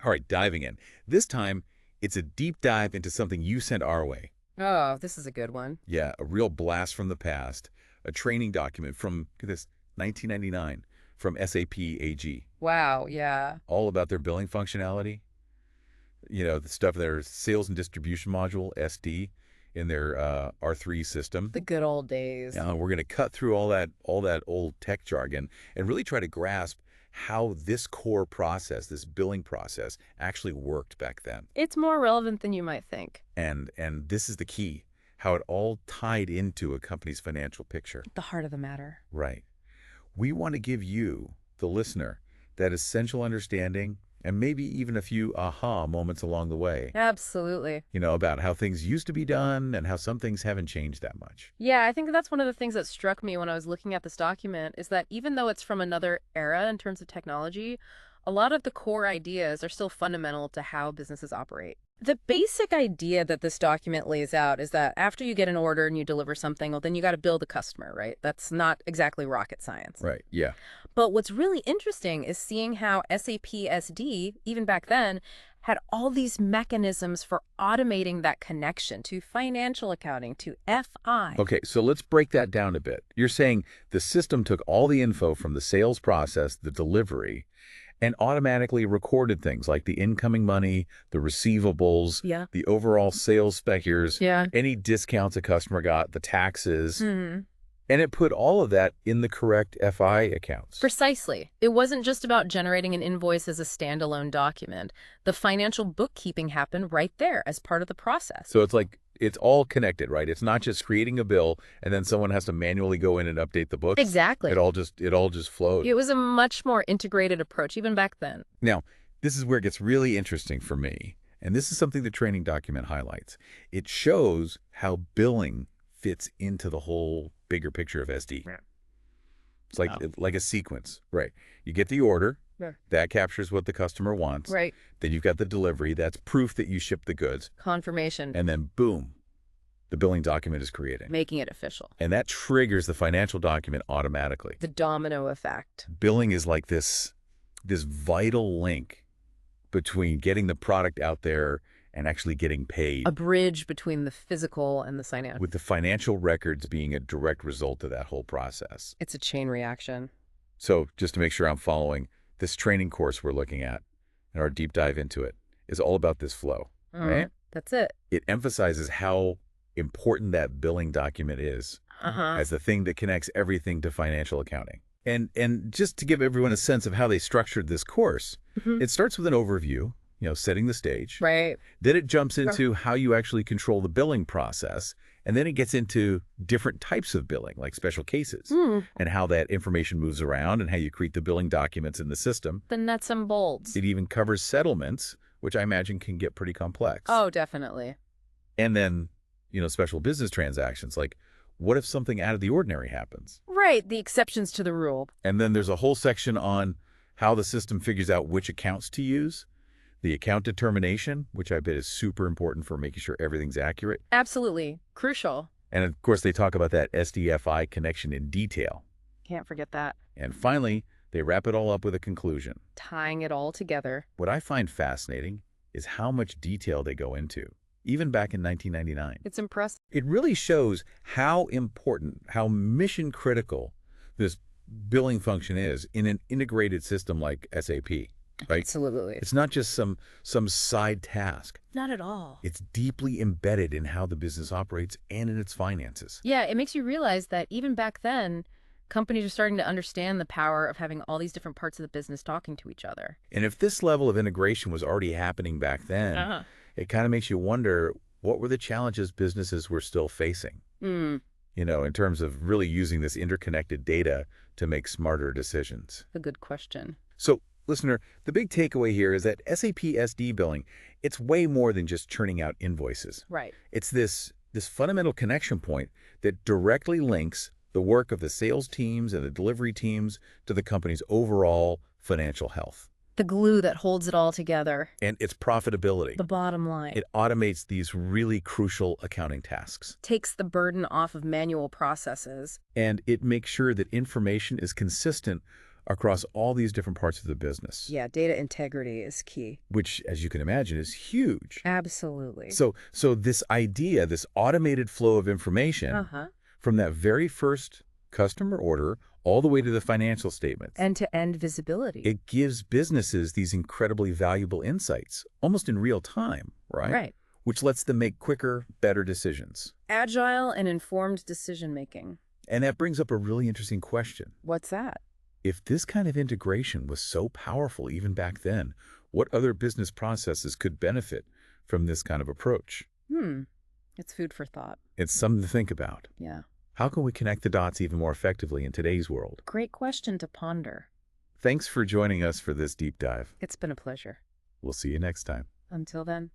All right, diving in. This time, it's a deep dive into something you sent our way. Oh, this is a good one. Yeah, a real blast from the past, a training document from, look at this, 1999 from SAP AG, Wow, yeah. all about their billing functionality. The stuff, their sales and distribution module, SD, in their R3 system. The good old days. Now, we're going to cut through all that old tech jargon and really try to grasp how this core process, this billing process, actually worked back then. It's more relevant than you might think. And this is the key, how it all tied into a company's financial picture. The heart of the matter. Right. We want to give you, the listener, that essential understanding and maybe even a few aha moments along the way. Absolutely. About how things used to be done and how some things haven't changed that much. Yeah, I think that's one of the things that struck me when I was looking at this document is that even though it's from another era in terms of technology, a lot of the core ideas are still fundamental to how businesses operate. The basic idea that this document lays out is that after you get an order and you deliver something, well, then you got to bill the customer, right? That's not exactly rocket science. Right, yeah. But what's really interesting is seeing how SAP SD, even back then, had all these mechanisms for automating that connection to financial accounting, to FI. Okay, so let's break that down a bit. You're saying the system took all the info from the sales process, the delivery, and automatically recorded things like the incoming money, the receivables, Yeah. the overall sales figures, Yeah. any discounts a customer got, the taxes, Hmm. and it put all of that in the correct FI accounts. Precisely. It wasn't just about generating an invoice as a standalone document. The financial bookkeeping happened right there as part of the process. So it's all connected, right? It's not just creating a bill and then someone has to manually go in and update the books. Exactly. It all just flowed. It was a much more integrated approach, even back then. Now, this is where it gets really interesting for me, and this is something the training document highlights. It shows how billing fits into the whole bigger picture of SD. Yeah. It's like a sequence, right? You get the order, Yeah. that captures what the customer wants. Right. Then you've got the delivery, that's proof that you shipped the goods. Confirmation. And then boom, the billing document is created. Making it official. And that triggers the financial document automatically. The domino effect. Billing is like this vital link between getting the product out there and actually getting paid, A bridge between the physical and the financial. with the financial records being a direct result of that whole process. It's a chain reaction. So just to make sure I'm following, this training course we're looking at and our deep dive into it is all about this flow, right? That's it. It emphasizes how important that billing document is as the thing that connects everything to financial accounting. And just to give everyone a sense of how they structured this course, it starts with an overview, setting the stage. Right. Then it jumps into how you actually control the billing process. And then it gets into different types of billing, like special cases, and how that information moves around and how you create the billing documents in the system. The nuts and bolts. It even covers settlements, which I imagine can get pretty complex. Oh, definitely. And then, special business transactions, like what if something out of the ordinary happens? Right. The exceptions to the rule. And then there's a whole section on how the system figures out which accounts to use. The account determination, which I bet is super important for making sure everything's accurate. Absolutely. Crucial. And of course, they talk about that SDFI connection in detail. Can't forget that. And finally, they wrap it all up with a conclusion. Tying it all together. What I find fascinating is how much detail they go into, even back in 1999. It's impressive. It really shows how important, how mission critical this billing function is in an integrated system like SAP. Right? Absolutely. It's not just some side task. Not at all. It's deeply embedded in how the business operates and in its finances. Yeah, it makes you realize that even back then, companies are starting to understand the power of having all these different parts of the business talking to each other. And if this level of integration was already happening back then, it kind of makes you wonder, what were the challenges businesses were still facing? In terms of really using this interconnected data to make smarter decisions. A good question. So, listener, the big takeaway here is that SAP SD billing, it's way more than just churning out invoices. Right. It's this fundamental connection point that directly links the work of the sales teams and the delivery teams to the company's overall financial health. The glue that holds it all together. And its profitability. The bottom line. It automates these really crucial accounting tasks. Takes the burden off of manual processes. And it makes sure that information is consistent across all these different parts of the business. Yeah, data integrity is key. Which, as you can imagine, is huge. Absolutely. So this idea, this automated flow of information from that very first customer order all the way to the financial statements. End-to-end visibility. It gives businesses these incredibly valuable insights, almost in real time, right? Right. Which lets them make quicker, better decisions. Agile and informed decision-making. And that brings up a really interesting question. What's that? If this kind of integration was so powerful even back then, what other business processes could benefit from this kind of approach? It's food for thought. It's something to think about. Yeah. How can we connect the dots even more effectively in today's world? Great question to ponder. Thanks for joining us for this deep dive. It's been a pleasure. We'll see you next time. Until then.